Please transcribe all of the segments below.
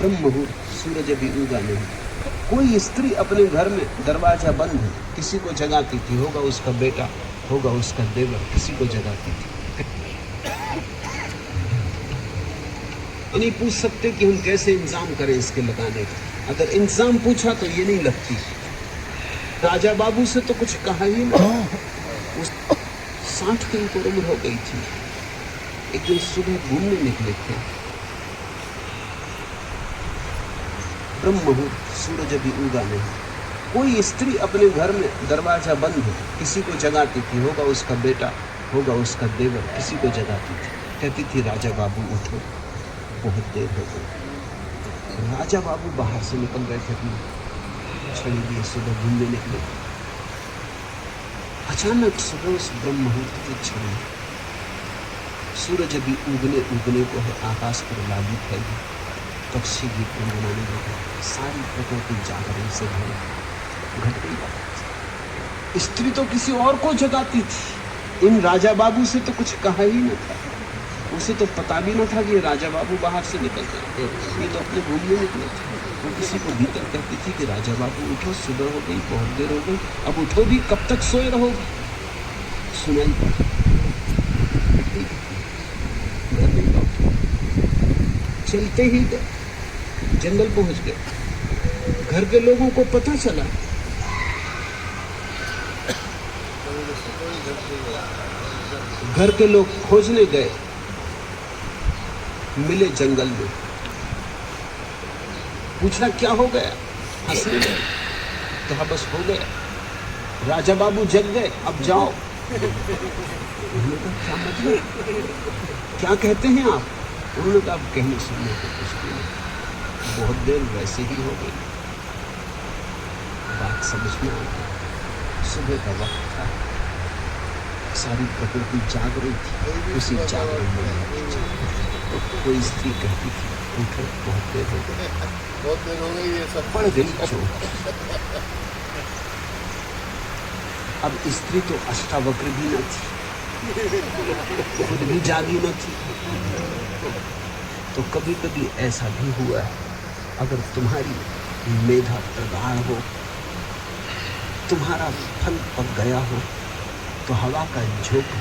ब्रह्म मुहूर्त, सूरज अभी उगा नहीं। कोई स्त्री अपने घर में दरवाजा बंद है, किसी को जगाती थी, होगा उसका बेटा, होगा उसका देवर, किसी को जगाती थी। नहीं पूछ सकते कि हम कैसे इंतजाम करें इसके लगाने का। अगर इंतजाम पूछा तो ये नहीं लगती। राजा बाबू से तो कुछ कहा ही नहीं। उस 60 की उम्र हो गई थी। एक दिन सुबह घूमने निकले थे। ब्रह्म मुहूर्त, सूरज अभी उगा नहीं। कोई स्त्री अपने घर में दरवाजा बंद है, किसी को जगाती थी, होगा उसका बेटा, होगा उसका देवर, किसी को जगाती थी। कहती थी राजा बाबू उठो, बहुत देर हो गई। राजा बाबू बाहर से निकल रहे थे, अपनी छड़ी लिए सुबह घूमने निकले। अचानक सुबह उस ब्रह्म मुहूर्त की छड़ी, सूरज अभी उगने को है, आकाश पर लाली फैली, पक्षी गीत गुनगुनाने लगे, सारी प्रकृति जागरण से घट गई। स्त्री तो किसी और को जगाती थी। इन राजा बाबू से तो कुछ कहा ही न था। उसे तो पता भी न था कि राजा बाबू बाहर से निकल गए, ये तो अपने घूमने निकले थे। वो किसी को भीतर कहती थी कि राजा बाबू उठो, सुबह हो गई, बहुत देर हो गई, अब उठो भी, कब तक सोए रहोगे। सुनाई पड़ा, घर नहीं लौटे, चलते ही गए, जंगल पहुंच गए। घर के लोगों को पता चला, घर के लोग खोजने गए, मिले जंगल में। पूछना क्या हो गया, हंसने लगे, कहा बस हो गया, राजा बाबू जग गए, अब जाओ। उन्होंने कहा क्या मतलब, क्या कहते हैं आप? उन्होंने कहा अब कहने सुनने को कुछ भी नहीं, बहुत देर वैसे ही हो गई। बात समझ में आ गई। सुबह का वक्त था, सारी प्रकृति जाग रही थी, उसी जागरण में कोई स्त्री कहती थी उठो, बहुत देर हो गई, बहुत देर हो गई, ये सब पड़ गई चोट। अब स्त्री तो अष्टावक्र भी न थी, खुद भी जागी न थी। तो कभी कभी ऐसा भी हुआ है, अगर तुम्हारी मेधा प्रगाढ़ हो, तुम्हारा फल पक गया हो, तो हवा का झोंका,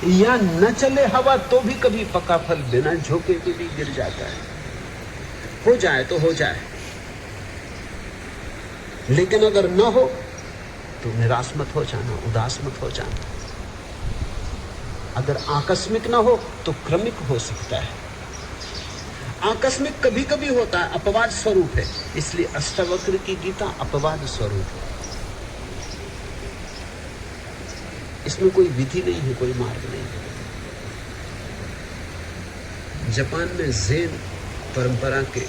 या न चले हवा तो भी कभी पका फल बिना झोंके के भी गिर जाता है। हो जाए तो हो जाए, लेकिन अगर न हो तो निराश मत हो जाना, उदास मत हो जाना। अगर आकस्मिक ना हो तो क्रमिक हो सकता है। आकस्मिक कभी कभी होता है, अपवाद स्वरूप है, इसलिए अष्टावक्र की गीता अपवाद स्वरूप है। इसमें कोई विधि नहीं है, कोई मार्ग नहीं है। जापान में ज़ेन परंपरा के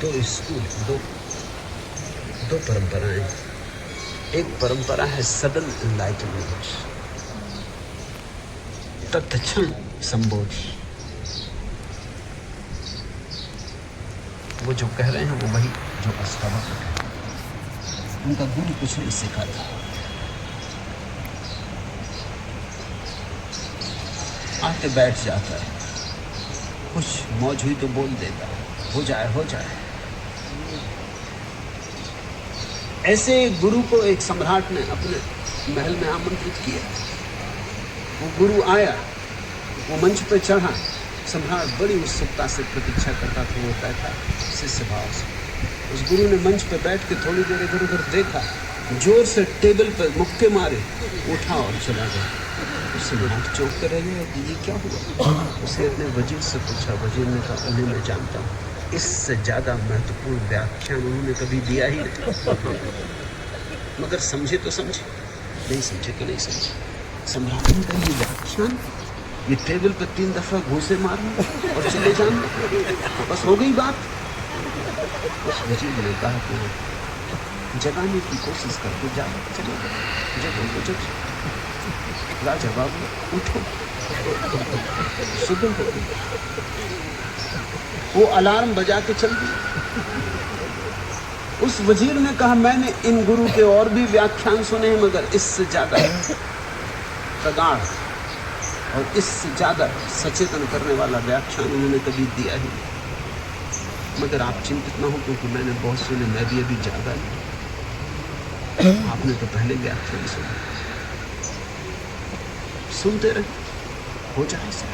दो स्कूल, दो परंपराएं हैं। एक परंपरा है सडन एनलाइटनमेंट, तत्क्षण संबोधि। वो जो कह रहे हैं वो वही जो अष्टावक्र है। उनका गुरु कुछ नहीं सिखाता, आके बैठ जाता है, कुछ मौज हुई तो बोल देता है, हो जाए हो जाए। ऐसे गुरु को एक सम्राट ने अपने महल में आमंत्रित किया। वो गुरु आया, वो मंच पर चढ़ा। सम्राट बड़ी उत्सुकता से प्रतीक्षा करता था, वो बैठा शिष्य भाव से। उस गुरु ने मंच पर बैठ के थोड़ी देर इधर उधर देखा, जोर से टेबल पर मुक्के मारे, उठा और चला गया। सम्राट चौंक कर रह गया कि ये क्या हुआ। उसने अपने वजीर से पूछा, वजीर ने कहा उन्हें मैं जानता हूँ, इससे ज़्यादा महत्वपूर्ण व्याख्यान उन्होंने कभी दिया ही नहीं। मगर समझे तो समझे, नहीं समझे तो नहीं समझे। सम्राट ने कहा ये व्याख्यान, ये टेबल पर 3 दफा घूंसे मारना और चले जाना, बस हो गई बात। उस वजीर ने कहा कि जगाने की कोशिश करके जा, चलो जगो जग। राजा बाबू उठो, सुबह हो गई। वो अलार्म बजा के चल दी। उस वजीर ने कहा मैंने इन गुरु के और भी व्याख्यान सुने हैं, मगर इससे ज्यादा प्रगाढ़ और इससे ज्यादा सचेतन करने वाला व्याख्यान उन्होंने कभी दिया ही नहीं। मगर आप चिंतित ना हो, क्योंकि मैंने बहुत सुने, मैं भी अभी जागा नहीं। आपने तो पहले व्याख्यान सुना, सुनते रहे, हो जाए सब।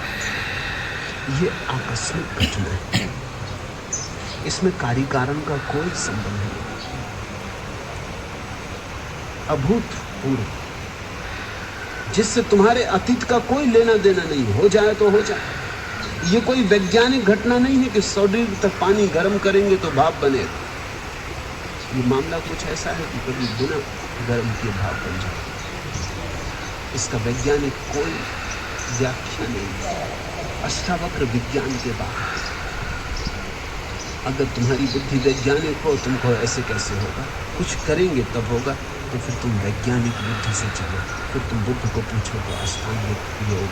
ये आकस्मिक घटना है, इसमें कार्य कारण का कोई संबंध नहीं। अभूतपूर्व, जिससे तुम्हारे अतीत का कोई लेना देना नहीं, हो जाए तो हो जाए। ये कोई वैज्ञानिक घटना नहीं है कि 100 डिग्री तक पानी गर्म करेंगे तो भाप बनेगा। ये मामला कुछ ऐसा है कि कभी बिना गर्म किए भाप बन जाए। इसका वैज्ञानिक कोई व्याख्या नहीं, अष्टावक्र विज्ञान के बाहर। अगर तुम्हारी बुद्धि वैज्ञानिक हो, तुमको ऐसे कैसे होगा, कुछ करेंगे तब होगा, तो फिर तुम वैज्ञानिक बुद्धि से चलो। फिर तुम बुद्ध को पूछो तो अष्टांगिक योग,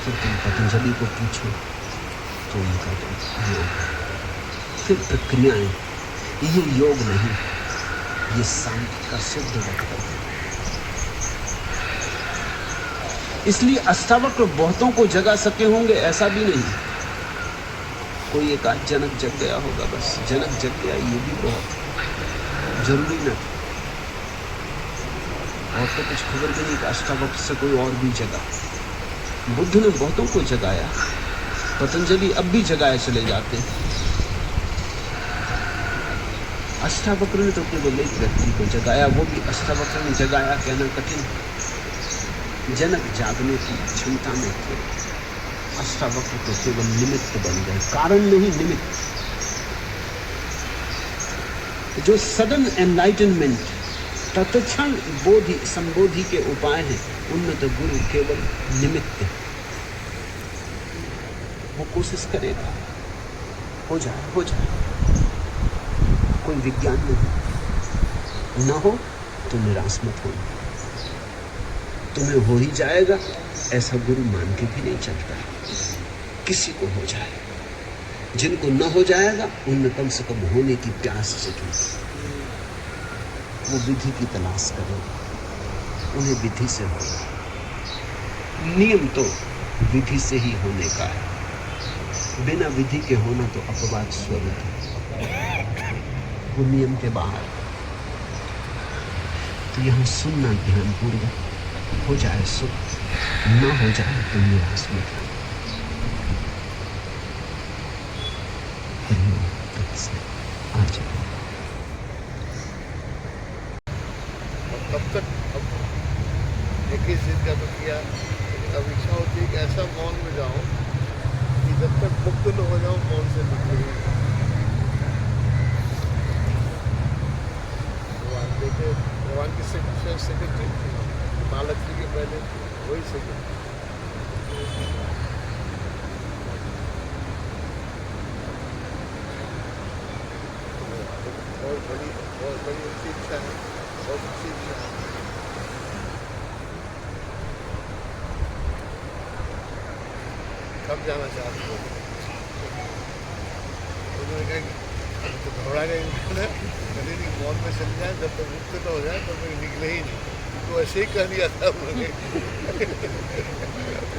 फिर तुम पतंजलि को पूछो तो उनका तो योग, फिर प्रक्रियाएं। ये योग नहीं, ये शांति का शुद्ध वक्तव्य है। इसलिए अष्टावक्र बहुतों को जगा सके होंगे, ऐसा भी नहीं। कोई एक आध जनक जग गया होगा, बस जनक जग गया, ये भी बहुत जरूरी न था। और तो कुछ खबर भी नहीं कि अष्टावक्र से कोई और भी जगा। बुद्ध ने बहुतों को जगाया, पतंजलि अब भी जगाए चले जाते हैं। अष्टावक्र ने तो केवल एक व्यक्ति को जगाया, वो भी अष्टावक्र ने जगाया कहना कठिन। जनक जागने की क्षमता में थे, अष्टावक्र तो केवल निमित्त बन गए, कारण नहीं निमित्त। जो सडन एनलाइटनमेंट, तत्क्षण बोधि संबोधि के उपाय हैं, उनमें तो गुरु केवल निमित्त है। वो कोशिश करेगा, हो जाए हो जाए, कोई विज्ञान नहीं। न हो तो निराश मत होना, तुम्हें हो ही जाएगा ऐसा गुरु मान के भी नहीं चलता। किसी को हो जाए, जिनको न हो जाएगा उनमें कम से कम होने की प्यास जगी, वो विधि की तलाश करो, उन्हें विधि से होगा। नियम तो विधि से ही होने का है, बिना विधि के होना तो अपवाद स्वरूप है, वो नियम के बाहर। तो यहाँ सुनना ध्यानपूर्वक, हो जाए सुख, न हो जाए तो निराश मत हो। तब तक अब 21 दिन का तो किया, अब इच्छा होती है कि ऐसा मौन में जाऊं कि जब तक मुक्त न हो जाऊं मौन से निकले। भगवान की सेक्रेटरी महालक्ष्मी के पहले वही सेक्रेटरी। बहुत बड़ी उनकी इच्छा है, बहुत अच्छी इच्छा है। कब जाना चाहती हो? उन्होंने कहा तो घबरा गए, कभी नहीं मौन में चल जाए, जब तक मुक्त तो हो जाए तब तक निकले ही नहीं। तो ऐसे ही कह दिया था उन्होंने।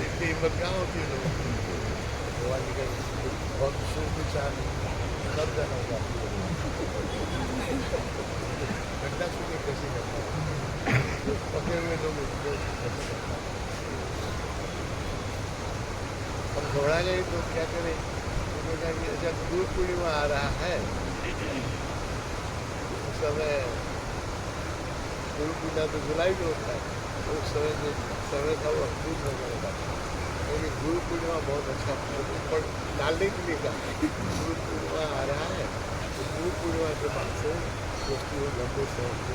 इतनी हिम्मत कहाँ होती है लोगों की। भगवान जी का बहुत शुभ विचार, कब जाना होगा घटना सुनिए कैसे करता है, पके हुए लोग हम घबरा गए तो क्या करें। उन्होंने कहा जब गुरु पूर्णिमा आ रहा है उस समय, गुरु पूर्णिमा तो जुलाई में होता है, उस समय जो समय था वो अक्टूबर में होता था। लेकिन गुरु पूर्णिमा बहुत अच्छा पर डालने के लिए कहा, गुरु पूर्णिमा आ रहा है तो गुरु पूर्णिमा के बाद से दोस्ती हो लंबे शहर से।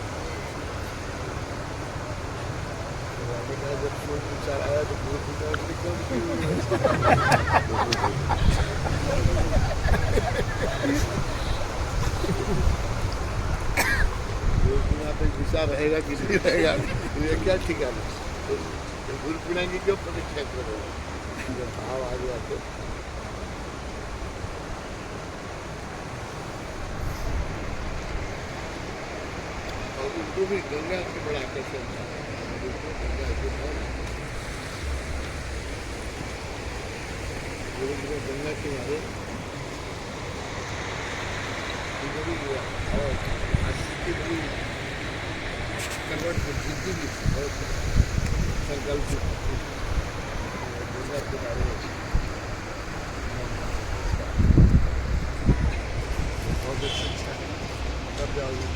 मैंने कहा जब कोई विचार आया तो गुरु पूर्णिमा की कौन सी गुरु पूर्णिमा पे विचार रहेगा कि नहीं रहेगा, ये क्या ठिकाना। तो गुरु पूर्णिमा की क्यों प्रतीक्षा करो, जब भाव आ गया तो। और उनको भी गंगा से बड़ा आकर्षण था, गंगा के गुरु जी ने गंगा किनारे इधर ही हुआ और अस्सी की कन्वर्ट को जिद्दी भी बहुत संकल्प की दुनिया के बारे में बहुत अच्छा है। तब जाओगे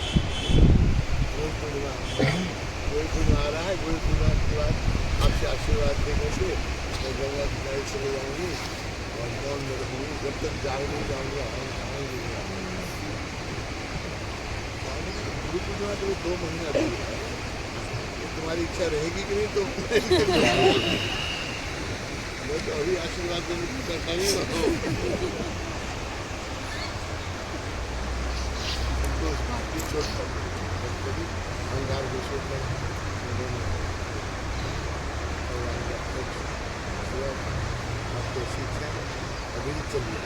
गुरु पूर्णिमा आ रहा है। गुरु पूर्णिमा के बाद आपसे आशीर्वाद देने से मैं गंगा किनारे चले जाऊँगी और मौन में रहूँगी। जब तक जाग नहीं जाऊँगा आऊँगी गुरु पूर्णिमा तो 2 महीने अभी है। तुम्हारी इच्छा रहेगी कि नहीं तो मैं तो अभी आशीर्वाद देने की करता ही रहो। तो उस बात की चोट पर कभी अहंकार को चोट पर आपको शिक्षा अभी चलिए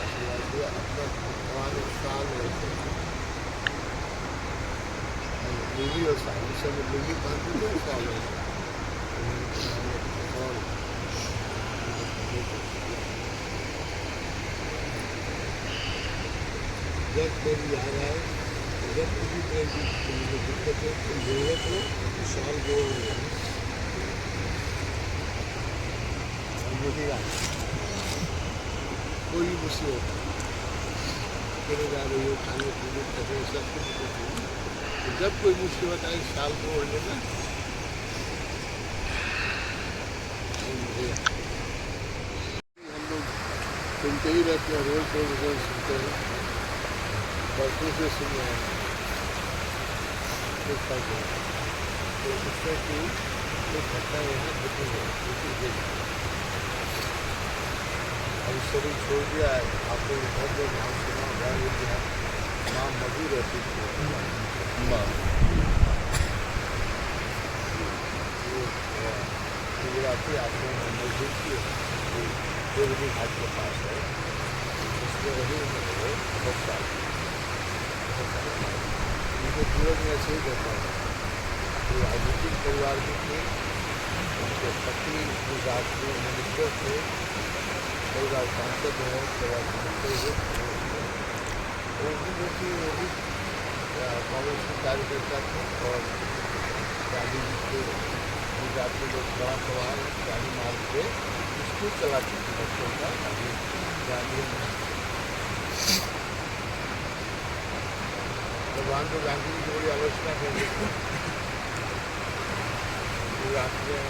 आशीर्वाद दिया अपना भगवान साल लुंगी और साल इस समय लुंगी पहनते थे साल और जब मेरी याद आए जब किसी तरह की दिक्कत हो कोई जरूरत हो तो साल को कोई मुसीबत चले जा रही हो खाने पीने कपड़े सब कुछ तो जब कोई मुसीबत आए साल को ओढ़ लेना। हम लोग सुनते ही रहते हैं रोज सुनते हैं बरसों से सुन रहे हैं तो इसमें कि एक घटना यहाँ घटी है अब शरीर छोड़ दिया है। आपको बहुत लोग नाम सुना गाँव दिया माँ मधु रहती थी माँ गुजराती आश्रम में मस्जिद की देवरी घाट के पास है उसमें रही उन्होंने बहुत साल उनके जीवन में ऐसे ही रहता है। तो राजनीतिक परिवार के थे उनके पति गुजरात में मिनिस्टर थे कई बार सांसद है कई बार मिनिस्टर हुए वो भी कांग्रेस के कार्यकर्ता थे और गांधी जी के गुजरात के लोग बड़ा सवाल गांधी मार्ग पे स्कूल चलाते थे बच्चों का गांधी भगवान तो गांधी जी की बड़ी आलोचना करते थे गुजरात में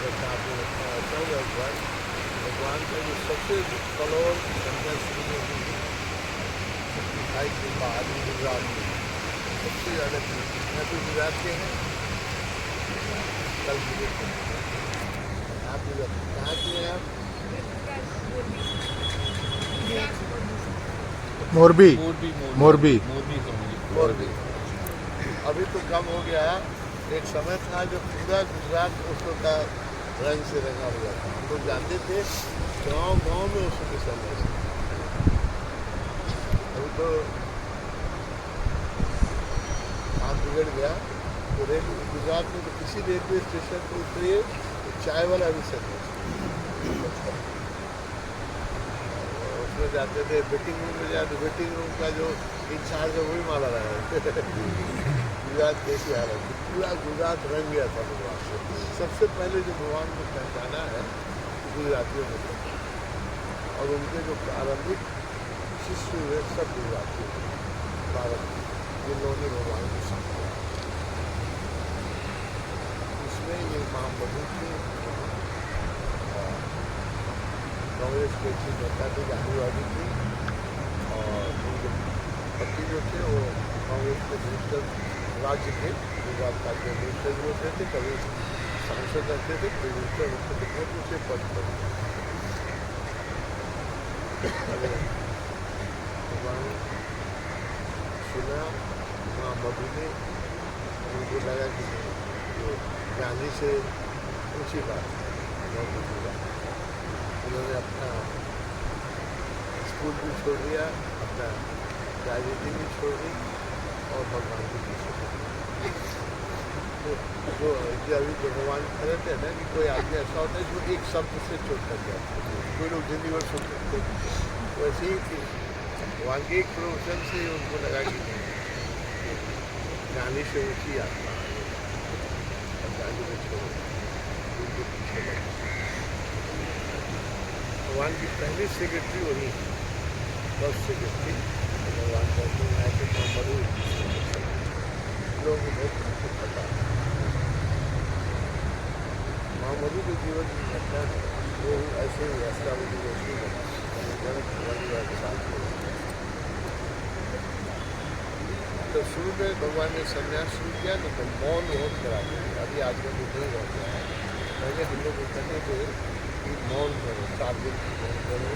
जैसा आपने रखा ऐसा हुआ एक बार भगवान का जो सबसे कलोर संख्या शुरू में हुई दिखाई के बाद गुजरात में सबसे ज़्यादा मैं तो गुजरात के हैं कल मुझे आप कहाँ के हैं आप मोरबी मोरबी अभी तो कम हो गया। एक समय था जब पूरा गुजरात उसको का रंग से रंगा हुआ था। हम लोग जानते थे गांव में उसको के समय अभी तो काम बिगड़ गया। तो गुजरात में तो किसी रेलवे स्टेशन पर उतरिए तो चाय वाला भी सकते उसमें जाते थे वेटिंग रूम में जाते वेटिंग रूम का जो इंचार्ज है वही माला रहा है गुजरात कैसी हालत पूरा गुजरात रंग गया था भगवान से। सबसे पहले जो भगवान को पहचाना है गुजरातियों ने और उनके जो प्रारंभिक शिष्य हुए सब गुजराती भारत जिन लोगों ने भगवान को समझा उसमें ये माँ मधु थी कांग्रेस के अच्छी नेता थी गांधीवादी थी और उनके पति जो थे वो कांग्रेस के मिनिस्टर राज्य के गुजरात का के मिनिस्टर होते थे कभी सांसद रहते थे कभी मिनिस्टर होते थे बहुत ऊँचे पद पर भगवान सुना माँ मधु ने उनको लगा कि जो गांधी से ऊँची बात बहुत ऊँची बात उन्होंने अपना स्कूल भी छोड़ दिया अपना राजनीति भी छोड़ दी और भगवान की पीछे जो अभी जो भगवान खड़े थे ना कि कोई आदमी ऐसा होता है जो एक शब्द से चोट लग जाता है, कोई लोग जिंदगी भर सुन सकते, वैसे ही थी भगवान के एक प्रवचन से उनको लगा कि नहीं, गाने से ऊँची आत्मा और गाने को छोड़ो, उनके पीछे लगे। भगवान की पहली सेक्रेटरी वही फर्स्ट सेक्रेटरी भगवान कहते हैं कि मरु लोगों को बहुत पता है। महामधु के जीवन की घटना है वो ऐसे ही अष्टावधि गोष्ठी में के साथ तो शुरू में भगवान ने संन्यास शुरू किया ना तो मौन बहुत करा दिया। अभी आजकल तो नहीं रह गया है, पहले हम लोग कहते थे कि मौन करो, 7 दिन की मौन करो।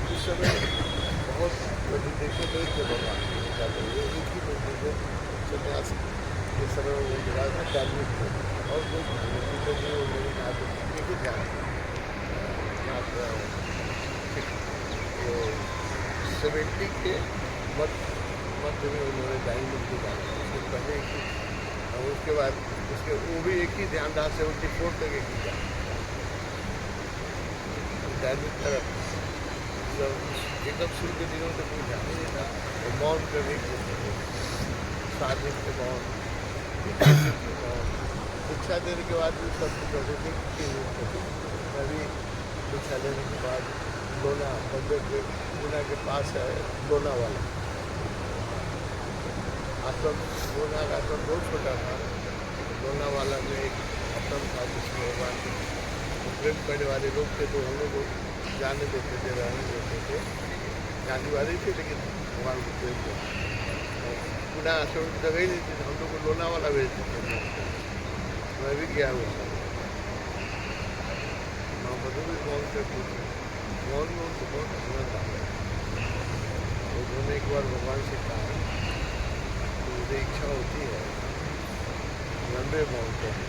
उस समय बहुत मेडिटेशन नहीं थे भगवान क्या करिए, एक ही महीने संन्यास के समय वो मिला था धार्मिक थे और कोई मेडिटेशन नहीं, वो लोगों ने आगे एक ही ध्यान तो 70 के मध्य में उन्होंने डायमंड की बात की, उसके पहले एक ही और उसके बाद उसके वो भी एक ही ध्यान था 74 तक एक ही ध्यान डायमंड तरफ एकदम शुरू के दिनों में कोई ध्यान नहीं था। तो मौन करने के 7 दिन के मौन, शिक्षा देने के बाद भी सब करते थे। अभी शिक्षा देने के बाद लोना बंदर के गुना के पास है लोनावाला आश्रम, लोना का आश्रम बहुत छोटा था। लोनावाला में एक आश्रम था जिसमें भगवान के प्रेम करने वाले लोग थे, तो हम लोग को जाने देते थे, रहने देते थे, जाने वाले थे लेकिन भगवान को प्रेम किया पुनः आश्रम की जगह ही नहीं थी, हम लोग को लोनावाला भेज देते थे। मैं भी गया हुआ था, महामधु भी मौन करती थी, मौन में उनको बहुत आनंद आ गया। उन्होंने एक बार भगवान से कहा कि मुझे इच्छा होती है लंबे मौन करने,